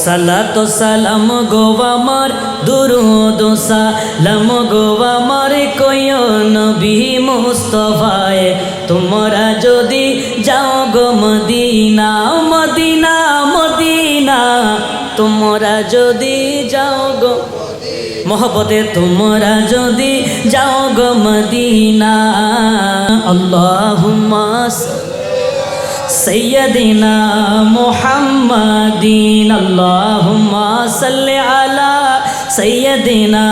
সালাত সালাম গো আমার দুরুদ সালাম গো আমার কইও নবী মুস্তাফায়ে তোমরা যদি যাও গো মদিনা মদিনা মদিনা তোমরা যদি যাও গো মোহব্বতে তোমরা যদি যাও গো মদিনা আল্লাহুম্মা سيدنا محمدين اللهم صل على سيدنا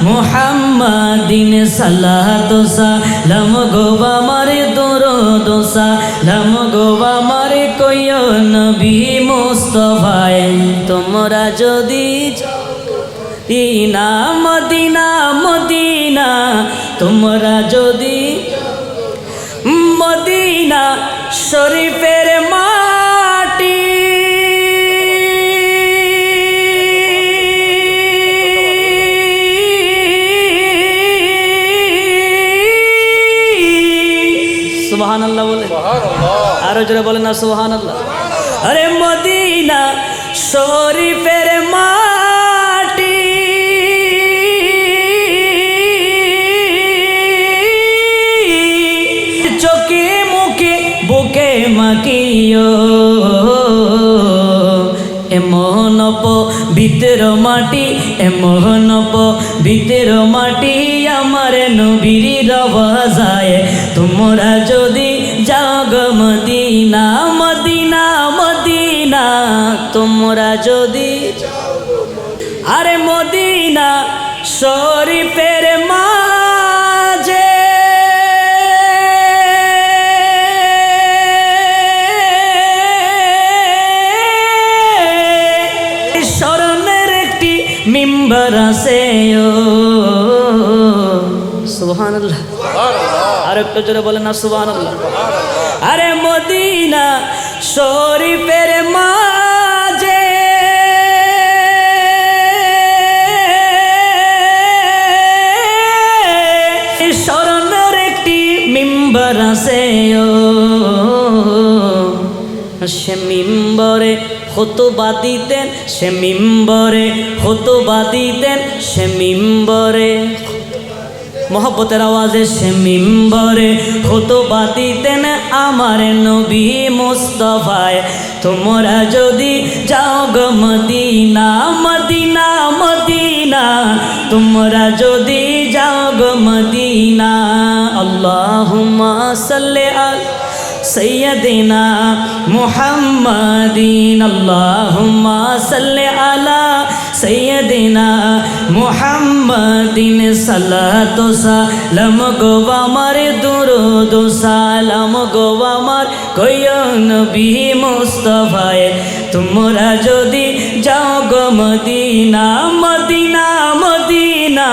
محمدين صلاة سلام গো আমার দরুদ সালাম গো আমার কইও নবী মুস্তাফায়ে তোমরা যদি মদিনা মদিনা মদিনা তোমরা যদি মদিনা শরীফের মাটি সুবহানাল্লাহ বলে আরো জোরে বলেন না সুবহানাল্লাহ আরে মদিনা শরীফের মাটি চোখে মুখে বুকে মাকিও এমন পবিত্র মাটি এমন পবিত্র মাটি আমার নবীর রওজায়ে তোমরা যদি যাও গো মদিনা মদিনা মদিনা তোমরা যদি আরে মদিনা শরীফের মাঝে স্মরণের একটি মিম্বর আছে সুবহানাল্লাহ আর একটু জোরে বলেন না সুবহানাল্লাহ আরে মদিনা শরীফের মাঝে স্মরণের একটি মিম্বর আছে সে মিম্বরে খুতবা দিতেন সে মিম্বরে খুতবা দিতেন সে মিম্বরে মোহব্বতের আওয়াজে সে মিম্বরে খুতবা দিতেন আমার নবী মুস্তাফায়ে তোমরা যদি যাও গো মদিনা মদিনা মদিনা তোমরা যদি যাও গো মদিনা আল্লাহুম্মা সাল্লি আলা سيدنا محمدين اللهم صل على سيدنا محمدين صلاة سلام গো আমার দুরুদ সালাম গো আমার কইও নবী মুস্তাফায়ে তোমরা যদি যাও গো মদিনা মদিনা মদিনা